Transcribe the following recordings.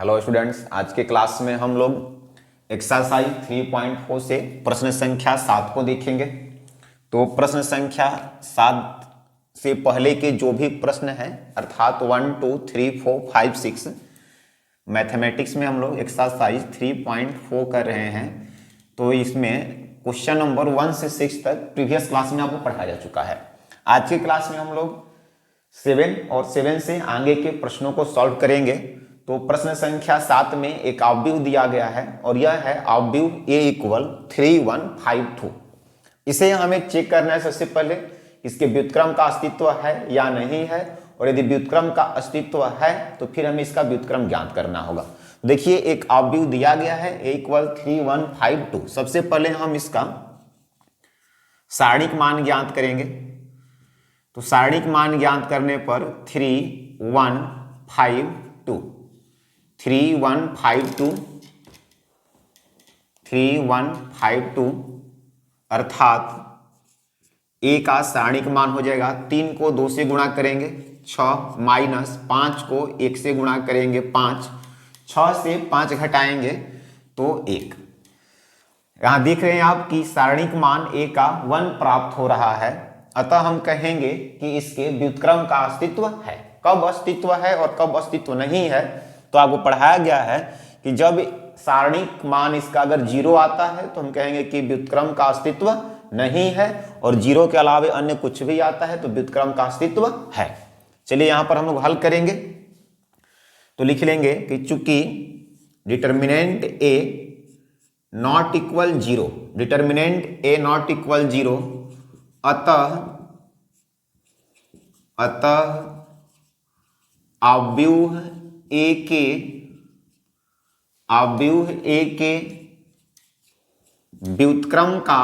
Hello students, आज के class में हम लोग एक्सरसाइज 3.4 से प्रश्न संख्या 7 को देखेंगे। तो प्रश्न संख्या 7 से पहले के जो भी प्रश्न हैं अर्थात 1, 2, 3, 4, 5, 6 मैथमेटिक्स में हम लोग एक्सरसाइज 3.4 कर रहे हैं। तो इसमें क्वेश्चन नंबर 1 से 6 तक प्रीवियस क्लास में आपको पढ़ाया जा चुका है। आज के क्लास में हम लोग 7 और 7 से आगे के प्रश्नों को सॉल्व करेंगे। तो प्रश्न संख्या 7 में एक आव्यूह दिया गया है और यह है आव्यूह a इक्वल 3152। इसे हमें चेक करना है। सबसे पहले इसके व्युत्क्रम का अस्तित्व है या नहीं है, और यदि व्युत्क्रम का अस्तित्व है तो फिर हमें इसका व्युत्क्रम ज्ञात करना होगा। देखिए, एक आव्यूह दिया गया है a इक्वल 3152। सबसे पहले हम इसका सारणिक मान ज्ञात करेंगे। तो सारणिक मान ज्ञात करने पर 3152 अर्थात a का सारणिक मान हो जाएगा 3 को 2 से गुणा करेंगे 6 माइनस 5 को 1 से गुणा करेंगे 5, 6 से 5 घटाएंगे तो 1। यहां देख रहे हैं आप कि सारणिक मान a का 1 प्राप्त हो रहा है। अतः हम कहेंगे कि इसके व्युत्क्रम का अस्तित्व है। कब अस्तित्व है और कब अस्तित्व नहीं है, तो आपको पढ़ाया गया है कि जब सारणिक मान इसका अगर 0 आता है तो हम कहेंगे कि व्युत्क्रम का अस्तित्व नहीं है, और 0 के अलावे अन्य कुछ भी आता है तो व्युत्क्रम का अस्तित्व है। चलिए यहां पर हम लोग हल करेंगे। तो लिख लेंगे कि चूंकि determinant a not equal 0, determinant a not equal 0, अतः आव्यूह a के व्युत्क्रम का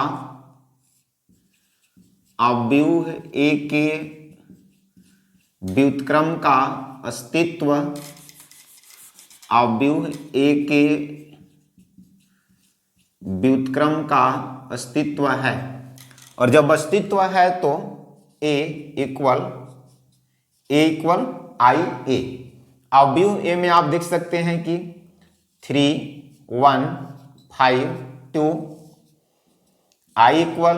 अस्तित्व है। और जब अस्तित्व है तो a इक्वल I a। आव्यूह a में आप देख सकते हैं कि 3152 I इक्वल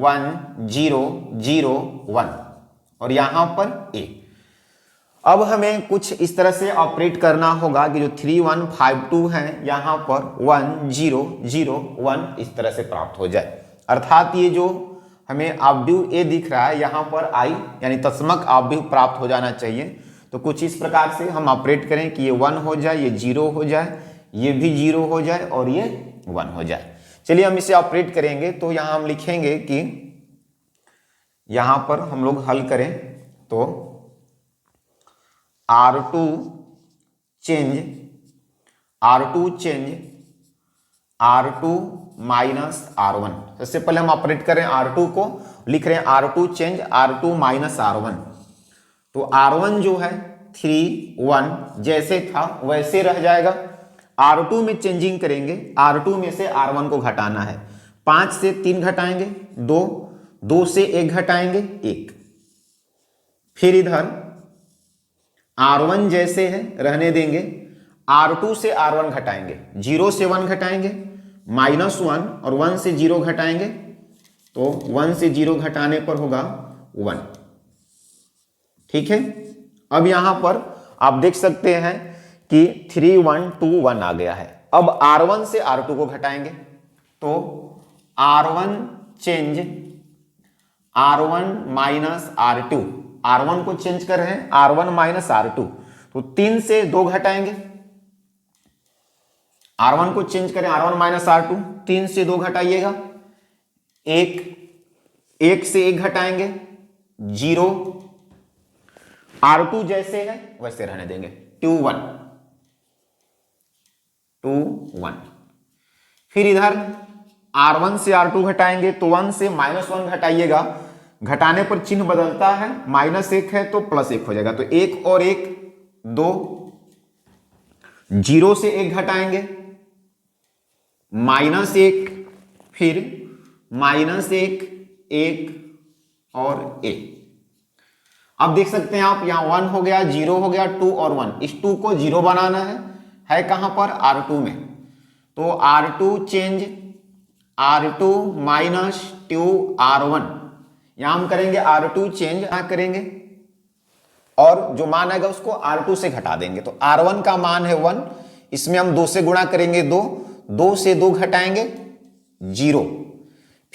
1 0 0 1 और यहां पर a। अब हमें कुछ इस तरह से ऑपरेट करना होगा कि जो 3152 है यहां पर 1 0 0 1 इस तरह से प्राप्त हो जाए। अर्थात ये जो हमें आव्यूह a दिख रहा है यहाँ पर I यानी तत्समक आव्यूह प्राप्त हो जाना चाहिए। तो कुछ इस प्रकार से हम ऑपरेट करें कि ये 1 हो जाए, ये 0 हो जाए, ये भी 0 हो जाए और ये 1 हो जाए। चलिए हम इसे ऑपरेट करेंगे। तो यहाँ हम लिखेंगे कि यहाँ पर हम लोग हल करें तो R2 change R2 minus R1। सबसे पहले हम ऑपरेट करें R2 को, लिख रहे हैं R2 change R2 minus R1। तो R1 जो है 3 1 जैसे था वैसे रह जाएगा। R2 में चेंजिंग करेंगे, R2 में से R1 को घटाना है। 5 से 3 घटाएंगे 2, 2 से 1 घटाएंगे 1। फिर इधर R1 जैसे है रहने देंगे, R2 से R1 घटाएंगे, 0 से 1 घटाएंगे -1 और 1 से 0 घटाएंगे तो 1 से 0 घटाने पर होगा 1। ठीक है। अब यहां पर आप देख सकते हैं कि 3121 आ गया है। अब R1 से R2 को घटाएंगे तो R1 change R1 minus R2। R1 को चेंज कर रहे हैं, R1 माइनस R2। तो 3 से 2 घटाएंगे, R1 को चेंज करें R1 माइनस R2, 3 से 2 घटाइएगा 1 से 1 घटाएंगे 0। R2 जैसे है वैसे रहने देंगे 2 1। फिर इधर R1 से R2 घटाएंगे तो 1 से -1 घटाइएगा, घटाने पर चिन्ह बदलता है, -1 है तो +1 हो जाएगा। तो 1 और 1 2, 0 से 1 घटाएंगे -1, फिर -1 1 और 1। अब देख सकते हैं आप, यहां 1 हो गया, 0 हो गया, 2 और 1। इस 2 को 0 बनाना है, है कहां पर, R2 में। तो R2 change R2 minus 2R1, यहां हम करेंगे R2 चेंज, यहां करेंगे और जो मान आएगा उसको R2 से घटा देंगे। तो R1 का मान है 1, इसमें हम 2 से गुणा करेंगे 2, 2 से 2 घटाएंगे 0,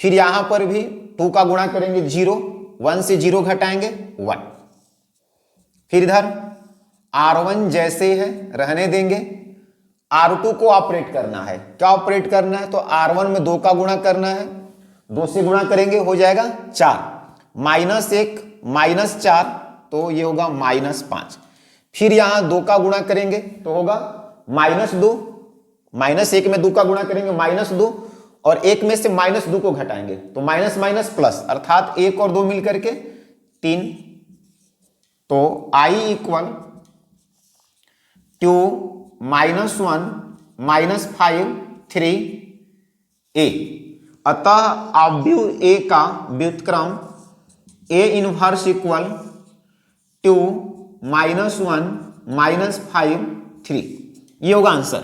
फिर यहां पर भी 2 का गुणा करेंगे 0, 1 से 0 घटाएंगे 1, फिर इधर R1 जैसे है रहने देंगे, R2 को ऑपरेट करना है। क्या ऑपरेट करना है, तो R1 में 2 का गुणा करना है, 2 से गुणा करेंगे हो जाएगा 4, -1 -4, तो ये होगा -5, फिर यहां 2 का गुणा करेंगे तो होगा -2, -1 में 2 का गुणा करेंगे -2, और 1 में से -2 को घटाएंगे तो माइनस माइनस प्लस, अर्थात 1 और 2 मिलकर के 3। तो I इक्वल 2 -1 -5 3 A। अतः अवयव A का व्युत्क्रम A इनवर्स इक्वल 2 -1 -5 3, ये होगा आंसर।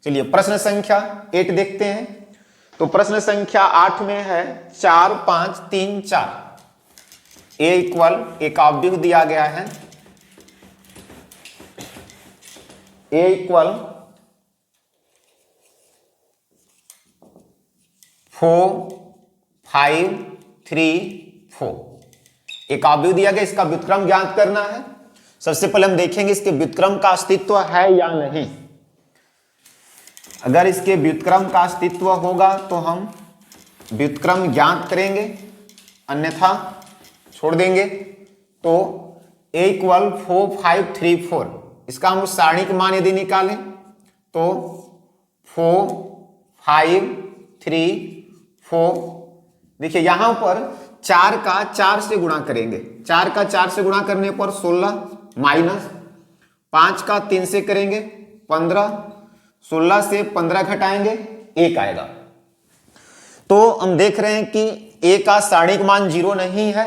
चलिए प्रश्न संख्या 8 देखते हैं। तो प्रश्न संख्या 8 में है 4 5 3 4। A इक्वल एक अवयव दिया गया है, A इक्वल 4 5 3 4, एक अवयव दिया गया, इसका व्युत्क्रम ज्ञात करना है। सबसे पहले हम देखेंगे इसके व्युत्क्रम का अस्तित्व है या नहीं। अगर इसके व्युत्क्रम का अस्तित्व होगा तो हम व्युत्क्रम ज्ञात करेंगे, अन्यथा छोड़ देंगे। तो A इक्वल 4 5 3 4, इसका हम सारणिक मान यदि निकालें तो 4 5 3 4, देखिए यहां पर 4 का 4 से गुणा करेंगे, 4 का 4 से गुणा करने पर 16, माइनस 5 का 3 से करेंगे 15, 16 से 15 घटाएंगे 1 आएगा। तो हम देख रहे हैं कि A का सारणिक मान 0 नहीं है,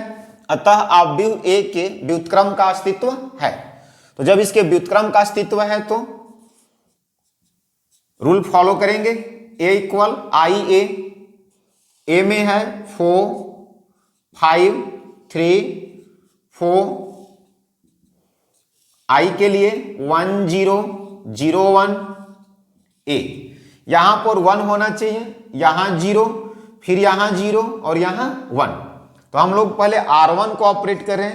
अतः अवयव A के व्युत्क्रम का अस्तित्व है। तो जब इसके व्युत्क्रम का अस्तित्व है तो रूल फॉलो करेंगे। A इक्वल IA, A में है 4 5 3 4, I के लिए 1 0 0 1 A, यहां पर 1 होना चाहिए, यहां 0, फिर यहां 0 और यहां 1। तो हम लोग पहले R1 को ऑपरेट करें,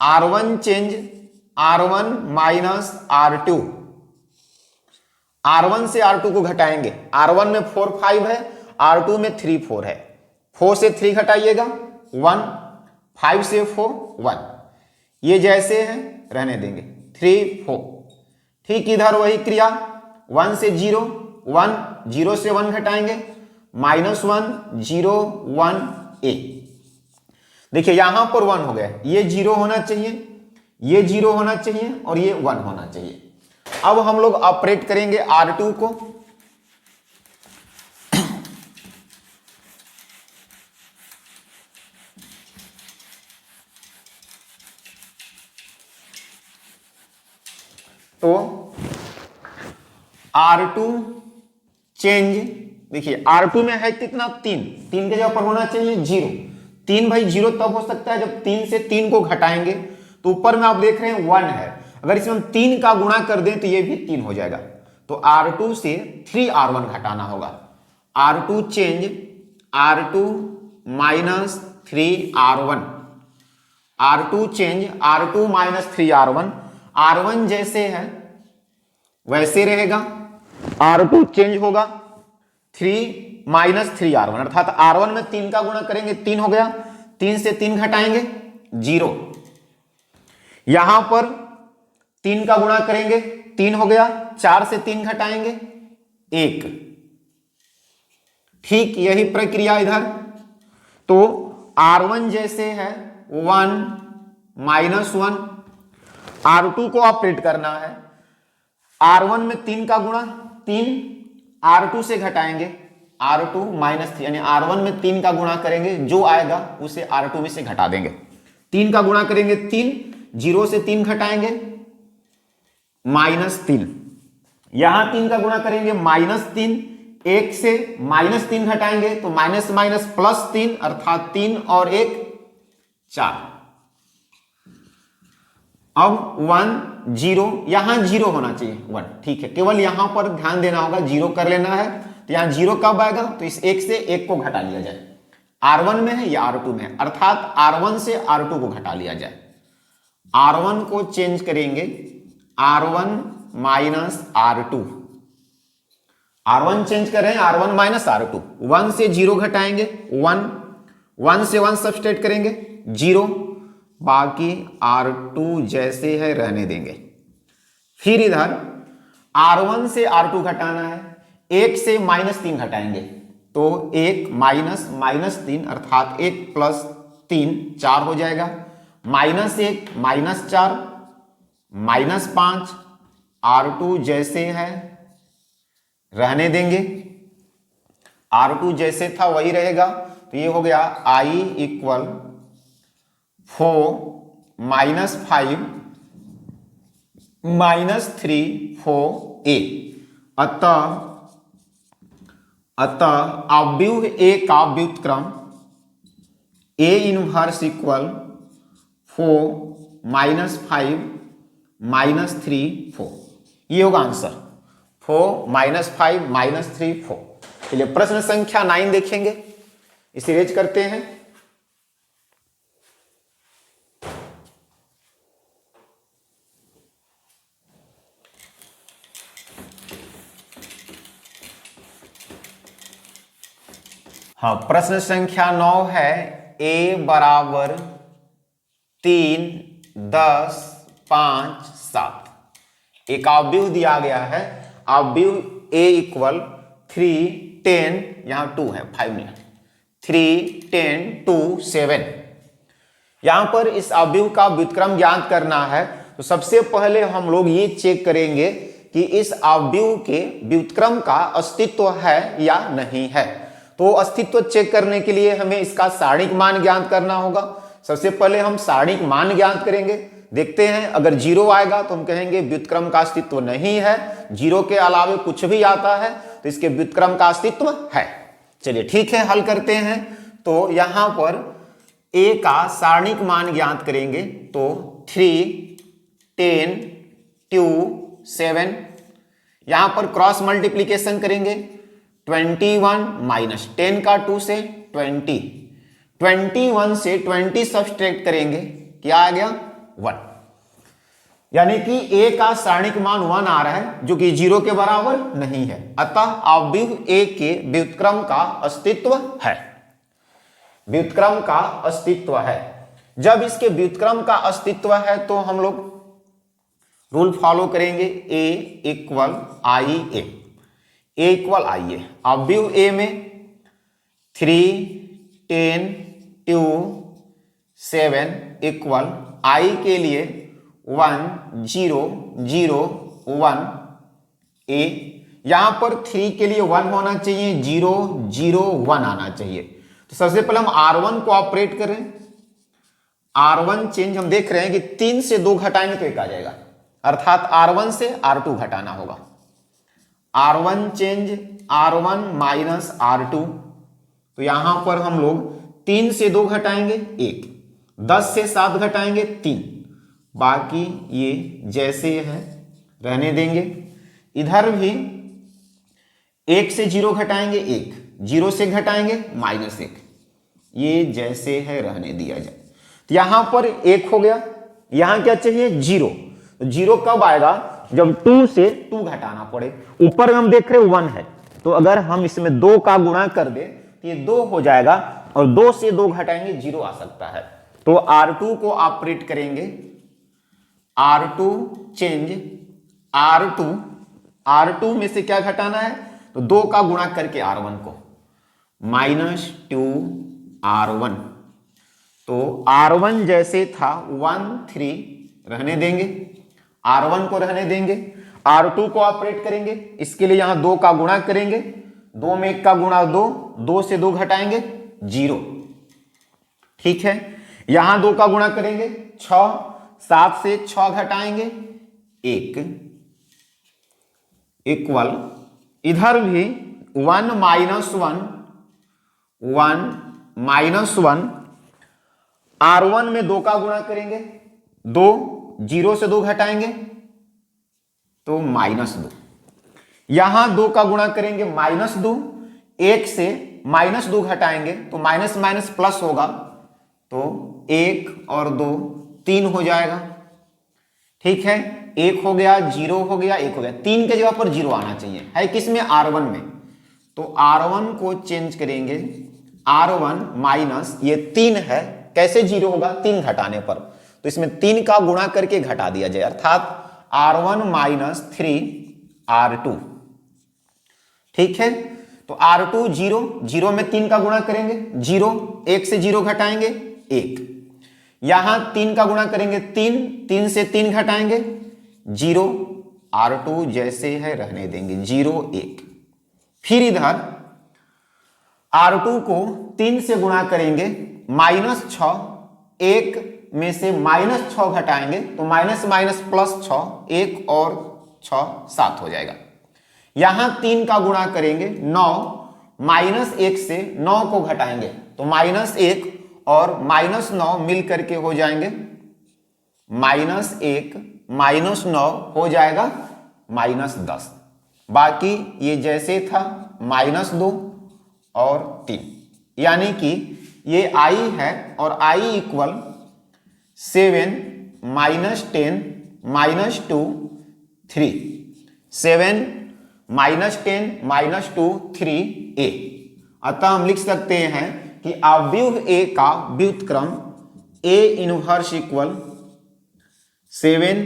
R1 change R1 minus R2, R1 से R2 को घटाएंगे, R1 में 4 5 है, R2 में 3 4 है, 4 से 3 घटाइएगा 1, 5 से 4 1, ये जैसे है रहने देंगे 3 4। ठीक इधर वही क्रिया, 1 से 0 1, 0 से 1 घटाएंगे -1 0 1 A। देखिए यहां पर 1 हो गया, ये 0 होना चाहिए, ये 0 होना चाहिए और ये 1 होना चाहिए। अब हम लोग ऑपरेट करेंगे R2 को, तो R2 चेंज, देखिए R2 में है कितना 3, 3 के जगह पर होना चाहिए 0, 3 भाई 0 तब हो सकता है जब 3 से 3 को घटाएंगे, तो ऊपर में आप देख रहे हैं 1 है, अगर इसमें हम 3 का गुणा कर दें तो ये भी 3 हो जाएगा। तो R2 से 3R1 घटाना होगा, R2 change R2 minus 3R1, R2 change R2 minus 3R1, R1 जैसे है वैसे रहेगा, R2 चेंज होगा 3 माइनस 3R1, अर्थात R1 में 3 का गुणा करेंगे 3 हो गया, 3 से 3 घटाएंगे 0, यहां पर 3 का गुणा करेंगे 3 हो गया, 4 से 3 घटाएंगे 1। ठीक यही प्रक्रिया इधर, तो R1 जैसे है 1 माइनस 1, R2 को ऑपरेट करना है, R1 में 3 का गुणा 3, R2 से घटाएंगे R2 माइनस 3, यानी R1 में 3 का गुणा करेंगे, जो आएगा उसे R2 में से घटा देंगे, 3 का गुणा करेंगे 3, 0 से 3 घटाएंगे -3, यहां 3 का गुणा करेंगे -3, 1 से -3 घटाएंगे तो माइनस माइनस +3 अर्थात 3 और 1 4। अब 1 0, यहां 0 होना चाहिए 1, ठीक है, केवल यहां पर ध्यान देना होगा, 0 कर लेना है। तो यहां 0 कब आएगा, तो इस 1 से 1 को घटा लिया जाए। R1 में है या R2 में है, अर्थात R1 से R2 को घटा लिया जाए। R1 को चेंज करेंगे R1 minus R2, R1 change कर रहे हैं R1 माइनस R2। 1 से 0 घटाएंगे 1, 1 से 1 सब्सट्रैक्ट करेंगे 0, बाकी R2 जैसे है रहने देंगे। फिर इधर R1 से R2 घटाना है, 1 से -3 घटाएंगे तो 1 माइनस -3 अर्थात 1 + 3 4 हो जाएगा, -1 -4 -5, R2 जैसे है रहने देंगे, R2 जैसे था वही रहेगा। तो ये हो गया I = 4 -5 -3 4a। अतः अव्यूह A का व्युत्क्रम A 1 = 4 -5 -3 4, ये होगा आंसर 4 -5 -3 4। चलिए प्रश्न संख्या 9 देखेंगे, इसे रेज करते हैं। हाँ, प्रश्न संख्या 9 है a बराबर 3 10 5 7। एक अव्यूह दिया गया है, अव्यूह a = 3 10, यहां 2 है 5 नहीं, 3 10 2 7। यहां पर इस अव्यूह का व्युत्क्रम ज्ञात करना है। तो सबसे पहले हम लोग ये चेक करेंगे कि इस अव्यूह के व्युत्क्रम का अस्तित्व है या नहीं है। तो अस्तित्व चेक करने के लिए हमें इसका सारणिक मान ज्ञात करना होगा। सबसे पहले हम सारणिक मान ज्ञात करेंगे, देखते हैं। अगर 0 आएगा तो हम कहेंगे व्युत्क्रम का अस्तित्व नहीं है, 0 के अलावे कुछ भी आता है तो इसके व्युत्क्रम का अस्तित्व है। चलिए ठीक है, हल करते हैं। तो यहां पर a का सारणिक मान ज्ञात करेंगे तो 3 10 2 7। यहां पर क्रॉस मल्टीप्लीकेशन करेंगे, 21 - 10 का 2 से 20, 21 से 20 सब्सट्रैक्ट करेंगे, क्या आ गया 1। यानी कि a का सारणिक मान 1 आ रहा है जो कि 0 के बराबर नहीं है। अतः अव्यूह a के व्युत्क्रम का अस्तित्व है, व्युत्क्रम का अस्तित्व है। जब इसके व्युत्क्रम का अस्तित्व है तो हम लोग रूल फॉलो करेंगे, a = IA, a = IA। अव्यूह a में 3 10 2 7 = I के लिए 1 0 0 1 a। यहां पर 3 के लिए 1 होना चाहिए, 0 0 1 आना चाहिए। तो सबसे पहले हम R1 को ऑपरेट करें। R1 चेंज हम देख रहे हैं कि 3 से 2 घटाएंगे तो 1 आ जाएगा, अर्थात R1 से R2 घटाना होगा। R1 change R1 minus R2, तो यहां पर हम लोग 3 से 2 घटाएंगे 1, 10 से 7 घटाएंगे 3, बाकी ये जैसे है रहने देंगे। इधर भी 1 से 0 घटाएंगे 1, 0 से घटाएंगे -1, ये जैसे है रहने दिया जाए। तो यहां पर 1 हो गया, यहां क्या चाहिए 0। तो 0 कब आएगा, जब 2 से 2 घटाना पड़े। ऊपर हम देख रहे 1 है, तो अगर हम इसमें 2 का गुणा कर दे तो ये 2 हो जाएगा, और 2 से 2 घटाएंगे 0 आ सकता है। तो R2 को ऑपरेट करेंगे, R2 चेंज R2 में से क्या घटाना है, तो 2 का गुणा करके R1 को -2R1। तो R1 जैसे था 1 3 रहने देंगे, R1 को रहने देंगे। R2 को ऑपरेट करेंगे, इसके लिए यहां 2 का गुणा करेंगे, 2 में 1 का गुणा 2, 2 से 2 घटाएंगे 0, ठीक है। यहां 2 का गुणा करेंगे 6, 7 से 6 घटाएंगे 1, इक्वल, इधर भी 1 माइनस 1 R1 में 2 का गुणा करेंगे, 2 0 से 2 घटाएंगे तो -2, यहां 2 का गुणा करेंगे -2, 1 से -2 घटाएंगे तो माइनस माइनस प्लस होगा, तो 1 और 2 3 हो जाएगा। ठीक है, 1 हो गया, 0 हो गया, 1 हो गया, 3 के जगह पर 0 आना चाहिए, है किसमें? R1 में। तो R1 को चेंज करेंगे, R1 माइनस ये 3 है, कैसे 0 होगा? 3 घटाने पर, तो इसमें 3 का गुणा करके घटा दिया जाए, अर्थात R1 माइनस 3R2। ठीक है, तो R2 0, 0 में 3 का गुणा करेंगे 0, 1 से 0 घटाएंगे 1, यहां 3 का गुणा करेंगे 3, 3 से 3 घटाएंगे 0, R2 जैसे है रहने देंगे 0 1। फिर इधर R2 को 3 से गुणा करेंगे -6, 1 में से -6 घटाएंगे तो माइनस माइनस प्लस 6, 1 और 6 7 हो जाएगा। यहां 3 का गुणा करेंगे 9, -1 से 9 को घटाएंगे तो -1 और -9 मिल करके हो जाएंगे -1 -9 हो जाएगा -10। बाकी ये जैसे था -2 और 3, यानी कि ये I है और I इक्वल 7 -10 -2 3, 7 -10 -2 3a। अतः हम लिख सकते हैं कि अवयव A का व्युत्क्रम A इनवर्स इक्वल 7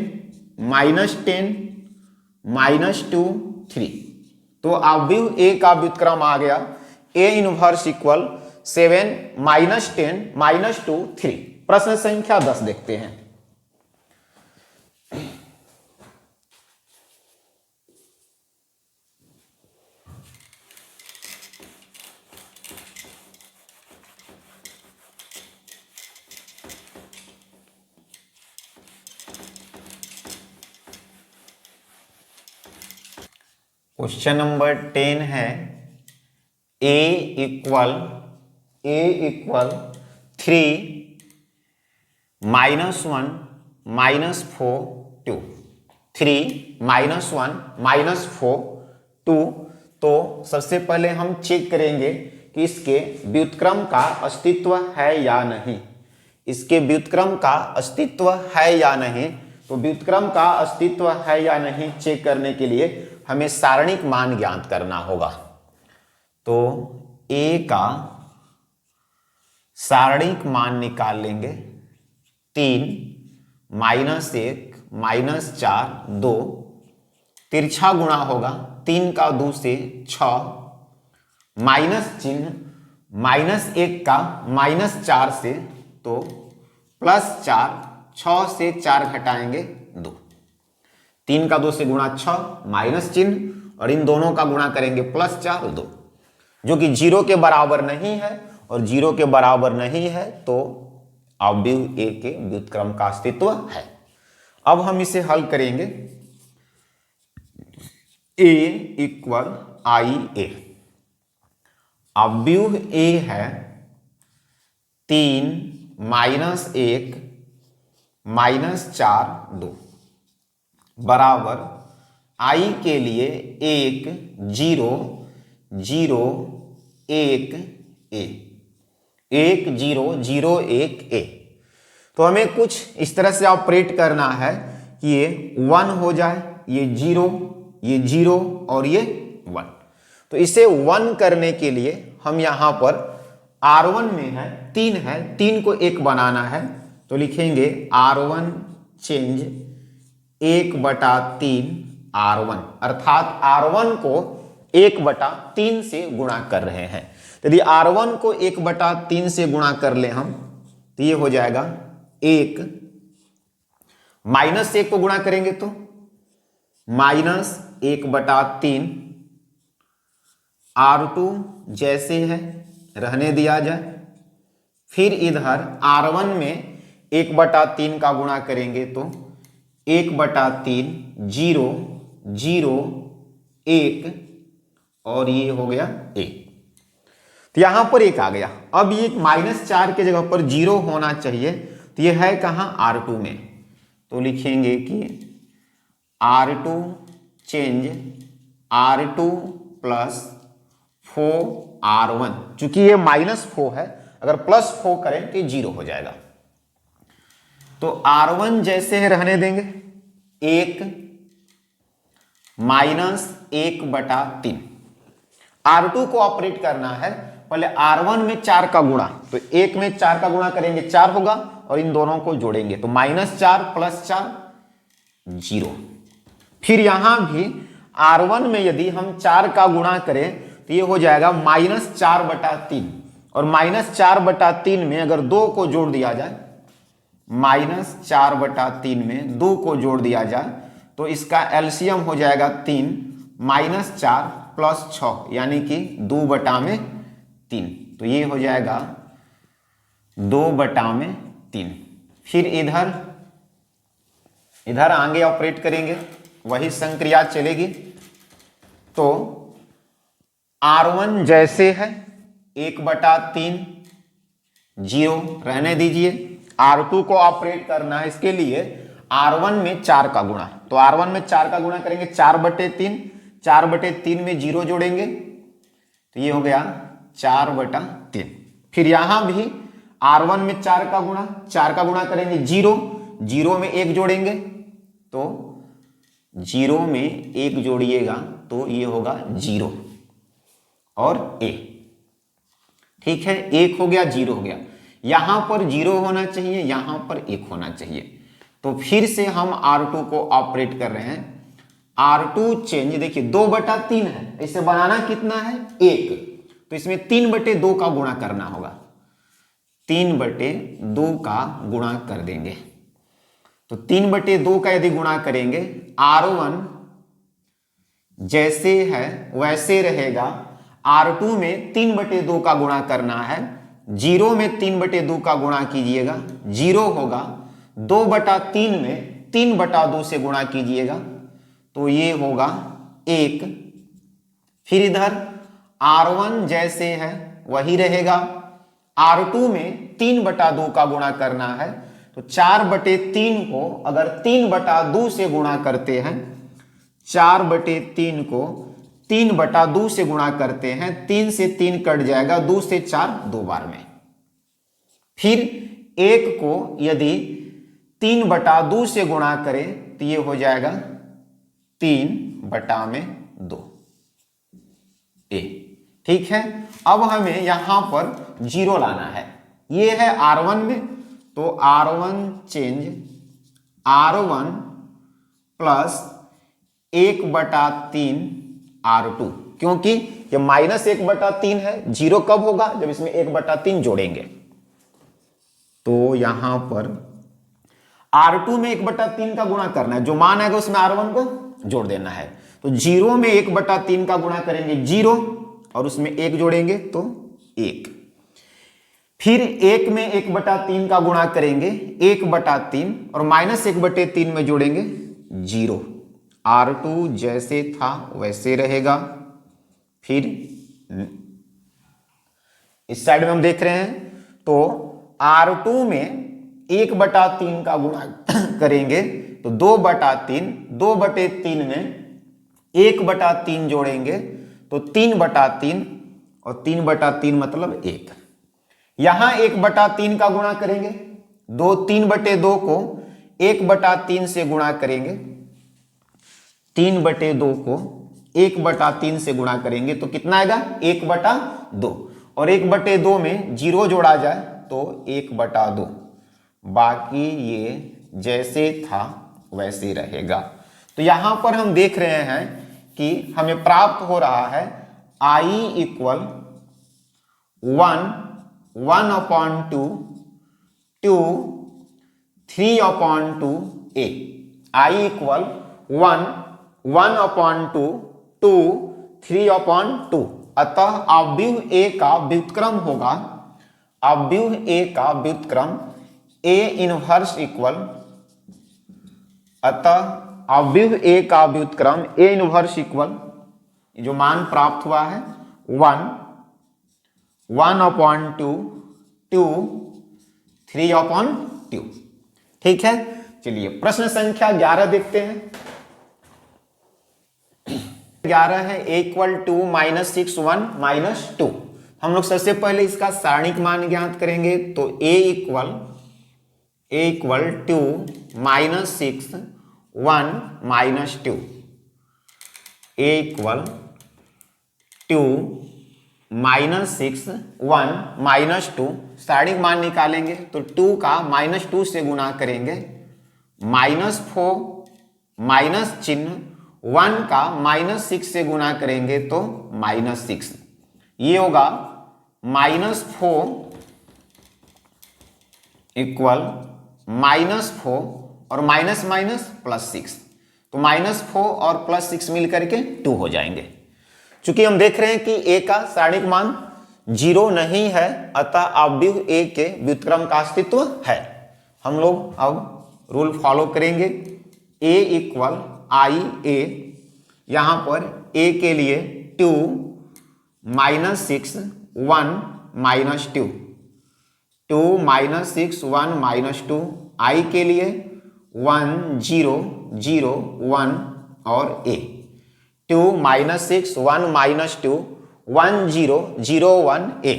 -10 -2 3। तो अवयव A का व्युत्क्रम आ गया A इनवर्स इक्वल 7 -10 -2 3। प्रश्न संख्या 10 देखते हैं। क्वेश्चन नंबर 10 है a इक्वल 3 -1 -4 2, 3 -1 -4 2। तो सबसे पहले हम चेक करेंगे कि इसके व्युत्क्रम का अस्तित्व है या नहीं, इसके व्युत्क्रम का अस्तित्व है या नहीं। तो व्युत्क्रम का अस्तित्व है या नहीं चेक करने के लिए हमें सारणिक मान ज्ञात करना होगा। तो a का सारणिक मान निकाल लेंगे, 3 -1 -4 2, तिरछा गुणा होगा, 3 का 2 से 6, माइनस चिन्ह, -1 का -4 से तो +4, 6 से 4 घटाएंगे 2, 3 का 2 से गुणा 6, माइनस चिन्ह और इन दोनों का गुणा करेंगे +4 2, जो कि 0 के बराबर नहीं है, और 0 के बराबर नहीं है तो अवयव A के व्युत्क्रम का अस्तित्व है। अब हम इसे हल करेंगे, A इक्वल IA, अवयव A है 3 -1 -4 2 बराबर I के लिए 1 0 0 1 A, 1 0 0 1 A। तो हमें कुछ इस तरह से ऑपरेट करना है कि ये 1 हो जाए, ये 0 और ये 1। तो इसे 1 करने के लिए हम यहां पर R1 में है 3 को 1 बनाना है, तो लिखेंगे R1 चेंज 1/3 R1, अर्थात R1 को 1/3 से गुणा कर रहे हैं। यदि R1 को 1/3 से गुणा कर ले हम तो ये हो जाएगा 1, -1 को गुणा करेंगे तो -1/3, R2 जैसे है रहने दिया जाए। फिर इधर R1 में 1/3 का गुणा करेंगे तो 1/3 0 0 1 और ये हो गया a। तो यहां पर 1 आ गया। अब ये -4 के जगह पर 0 होना चाहिए, तो ये है कहां, R2 में। तो लिखेंगे कि R2 change R2 plus 4R1, चूंकि ये -4 है, अगर +4 करें तो 0 हो जाएगा। तो R1 जैसे है रहने देंगे, 1 -1/3। R2 को ऑपरेट करना है, पहले R1 में 4 का गुणा, तो 1 में 4 का गुणा करेंगे 4 होगा, और इन दोनों को जोड़ेंगे तो -4 + 4 0। फिर यहां भी R1 में यदि हम 4 का गुणा करें तो ये हो जाएगा -4/3, और -4/3 में अगर 2 को जोड़ दिया जाए, -4/3 में 2 को जोड़ दिया जाए तो इसका एलसीएम हो जाएगा 3, -4 + 6 यानी कि 2/3। तो ये हो जाएगा 2/3। फिर इधर आगे ऑपरेट करेंगे, वही संक्रिया चलेगी। तो R1 जैसे है 1/3, 0 रहने दीजिए। R2 को ऑपरेट करना है, इसके लिए R1 में 4 का गुणा, तो R1 में 4 का गुणा करेंगे 4/3, 4/3 में 0 जोड़ेंगे तो ये हो गया 4/3। फिर यहां भी R1 में 4 का गुणा, 4 का गुणा करेंगे 0, 0 में 1 जोड़ेंगे तो 0 में 1 जोड़िएगा तो ये होगा 0 और a। ठीक है, 1 हो गया, 0 हो गया। यहां पर 0 होना चाहिए, यहां पर 1 होना चाहिए। तो फिर से हम R2 को ऑपरेट कर रहे हैं। R2 चेंज, देखिए 2/3 है, इसे बनाना कितना है, 1, तो इसमें 3/2 का गुणा करना होगा, 3/2 का गुणा कर देंगे। तो 3/2 का यदि गुणा करेंगे, R1 जैसे है वैसे रहेगा। R2 में 3/2 का गुणा करना है, 0 में 3/2 का गुणा कीजिएगा 0 होगा, 2/3 में 3/2 से गुणा कीजिएगा तो ये होगा 1। फिर इधर R1 जैसे है वही रहेगा। R2 में 3/2 का गुणा करना है, तो 4/3 को अगर 3/2 से गुणा करते हैं, 4/3 को 3/2 से गुणा करते हैं, 3 से 3 कट जाएगा, 2 से 4 2 बार में। फिर 1 को यदि 3/2 से गुणा करें तो ये हो जाएगा 3/2 a। ठीक है, अब हमें यहां पर 0 लाना है। ये है R1 में, तो R1 change R1 plus 1/3 R2, क्योंकि ये -1/3 है। 0 कब होगा, जब इसमें 1/3 जोड़ेंगे। तो यहां पर R2 में 1/3 का गुणा करना है, जो मान आएगा उसमें R1 को जोड़ देना है। तो 0 में 1/3 का गुणा करेंगे 0, और उसमें 1 जोड़ेंगे तो 1। फिर 1 में 1/3 का गुणा करेंगे 1/3, और -1/3 में जोड़ेंगे 0। R2 जैसे था वैसे रहेगा। फिर इस साइड में हम देख रहे हैं, तो R2 में 1/3 का गुणा करेंगे तो 2/3, 2/3 में 1/3 जोड़ेंगे तो 3/3, और 3/3 मतलब 1। यहां 1/3 का गुणा करेंगे, 3/2 को 1/3 से गुणा करेंगे, 3/2 को 1/3 से गुणा करेंगे तो कितना आएगा, 1/2, और 1/2 में 0 जोड़ा जाए तो 1/2। बाकी ये जैसे था वैसे रहेगा। तो यहां पर हम देख रहे हैं कि हमें प्राप्त हो रहा है I = 1/2 to 3/2 a। I = 1/2 to 3/2। अतः अवयव A का व्युत्क्रम होगा, अवयव A का व्युत्क्रम A इनवर्स इक्वल, अतः अवयव A का व्युत्क्रम A इनवर्स इक्वल जो मान प्राप्त हुआ है 1/2, 2, 3/2। ठीक है, चलिए प्रश्न संख्या 11 देखते हैं। 11 है a=2 -6 1 -2। हम लोग सबसे पहले इसका सारणिक मान ज्ञात करेंगे। तो a = -2 -6 1 -2, a = 2 -6 1 -2। सारणिक मान निकालेंगे तो 2 का -2 से गुणा करेंगे, -4 माइनस चिन्ह, 1 का -6 से गुणा करेंगे तो -6। ये होगा -4 = -4 और माइनस माइनस +6। तो -4 और +6 मिलकर के 2 हो जाएंगे। चूंकि हम देख रहे हैं कि a का सारणिक मान 0 नहीं है, अतः अवयव a के व्युत्क्रम का अस्तित्व है। हम लोग अब रूल फॉलो करेंगे। a = IA, यहां पर a के लिए 2 -6 1 -2, 2 -6 1 -2, i के लिए 1 0 0 1 और a 2 -6 1 -2 1 0 0 1 a।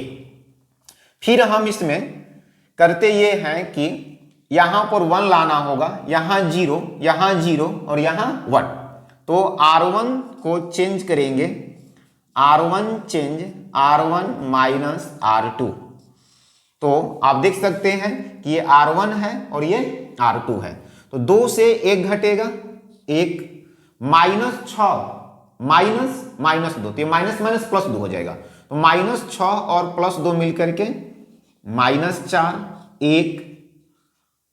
फिर हम इसमें करते ये हैं कि यहां पर 1 लाना होगा, यहां 0 और यहां 1। तो R1 को चेंज करेंगे, R1 चेंज R1 -R2। तो आप देख सकते हैं कि ये R1 है और ये R2 है। तो 2 से 1 घटेगा, 1 -6 -2, तो ये माइनस माइनस +2 हो जाएगा। तो -6 और +2 मिलकर के -4, 1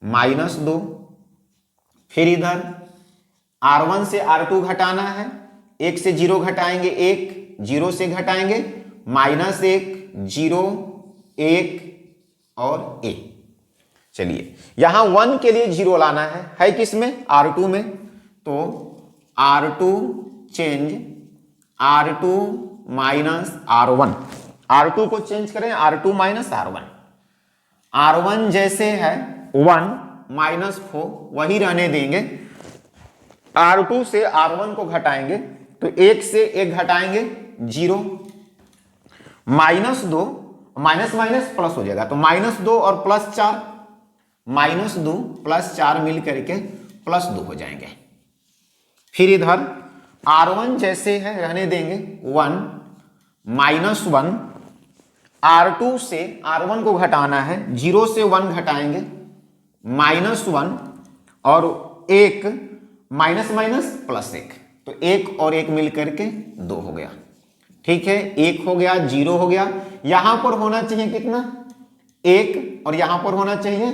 -2। फिर इधर R1 से R2 घटाना है, 1 से 0 घटाएंगे 1, 0 से घटाएंगे -1 0 1 और 1। चलिए यहां 1 के लिए 0 लाना है किसमें? R2 में। तो R2 change R2 -R1, R2 को चेंज करें R2 -R1। R1 जैसे है 1 -4 वही रहने देंगे। R2 से R1 को घटाएंगे तो 1 से 1 घटाएंगे 0, -2 माइनस माइनस प्लस हो जाएगा। तो -2 और +4, -2 +4 मिल करके +2 हो जाएंगे। फिर इधर R1 जैसे है रहने देंगे 1 -1, R2 से R1 को घटाना है, 0 से 1 घटाएंगे -1 और 1 माइनस माइनस +1, तो 1 और 1 मिलकर के 2 हो गया। ठीक है, 1 हो गया, 0 हो गया। यहां पर होना चाहिए कितना? 1 और यहां पर होना चाहिए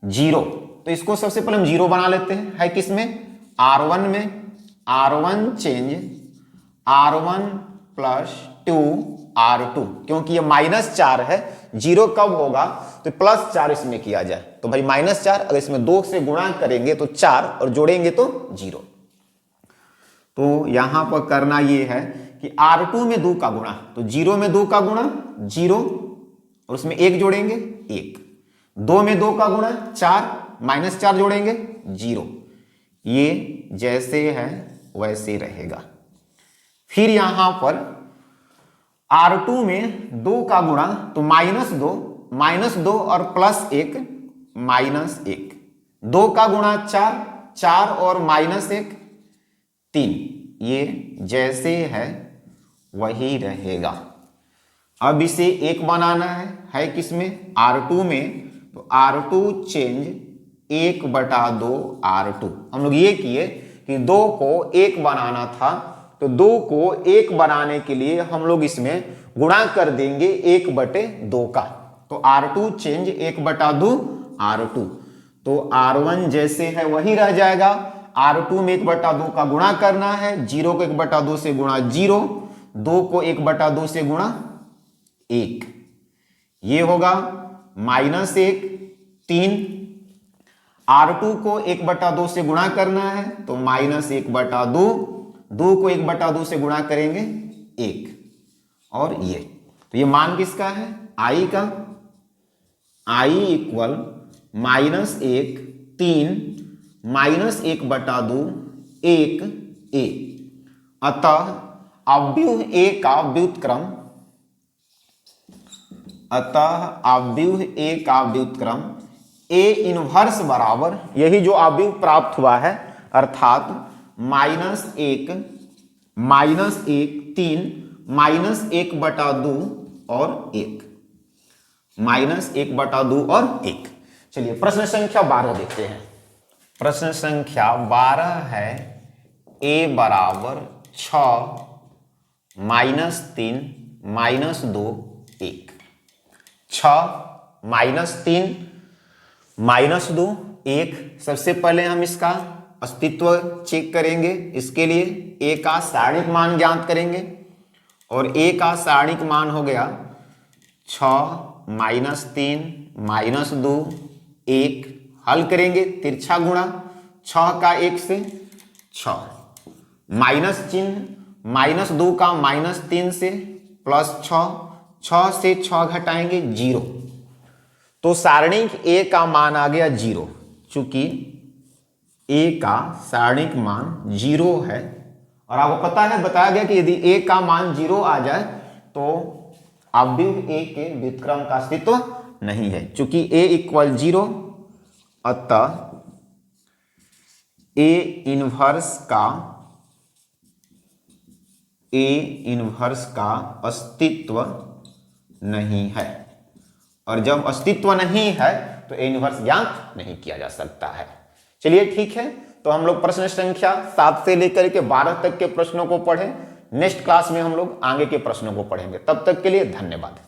0। तो इसको सबसे पहले हम 0 बना लेते हैं। है किसमें? R1 में। R1 चेंज R1 + 2 R2, क्योंकि ये -4 है, 0 कब होगा? तो +4 इसमें किया जाए। तो भाई -4 अगर इसमें 2 से गुणा करेंगे तो 4 और जोड़ेंगे तो 0। तो यहां पर करना ये है कि R2 में 2 का गुणा, तो 0 में 2 का गुणा 0 और उसमें 1 जोड़ेंगे 1, 2 में 2 का गुणा 4, -4 जोड़ेंगे 0। ये जैसे है वैसे रहेगा। फिर यहां पर R2 में 2 का गुणा तो -2 और +1 -1, 2 का गुणा 4, 4 और -1 3। ये जैसे है वही रहेगा। अब इसे 1 बनाना है किसमें? R2 में। तो R2 चेंज 1/2 R2। हम लोग ये किए कि 2 को 1 बनाना था, तो 2 को 1 बनाने के लिए हम लोग इसमें गुणा कर देंगे 1/2 का। तो R2 चेंज 1/2 R2। तो R1 जैसे है वही रह जाएगा। R2 में 1/2 का गुणा करना है, 0 को 1/2 से गुणा 0, 2 को 1/2 से गुणा 1, ये होगा -1 3। R2 को 1/2 से गुणा करना है तो -1/2, 2 को 1/2 से गुणा करेंगे 1, और ये तो ये मान किसका है, i का, i इक्वल -1 3 -1/2 1 a। अतः अव्यूह a का व्युत्क्रम, a इनवर्स बराबर यही जो अव्यूह प्राप्त हुआ है, अर्थात -1 3 -1/2 और 1, -1/2 और 1। चलिए प्रश्न संख्या 12 देखते हैं। प्रश्न संख्या 12 है a बराबर 6 -3 -2 1। 6 -3 -2 1। सबसे पहले हम इसका अस्तित्व चेक करेंगे। इसके लिए a का सारणिक मान ज्ञात करेंगे, और a का सारणिक मान हो गया 6 -3 -2 1। हल करेंगे, तिरछा गुणा 6 का 1 से 6, माइनस चिन्ह -2 का -3 से +6, 6 से 6 घटाएंगे 0, तो सारणिक a का मान आ गया 0। चूंकि a का सारणिक मान 0 है, और आपको पता है बताया गया कि यदि a का मान 0 आ जाए तो अव्यूह a के व्युत्क्रम का अस्तित्व नहीं है। चूंकि a इक्वल 0, अतः a इनवर्स का अस्तित्व नहीं है, और जब अस्तित्व नहीं है तो a इनवर्स ज्ञात नहीं किया जा सकता है। चलिए ठीक है, तो हम लोग प्रश्न संख्या 7 से लेकर के 12 तक के प्रश्नों को पढ़े। नेक्स्ट क्लास में हम लोग आगे के प्रश्नों को पढ़ेंगे। तब तक के लिए धन्यवाद।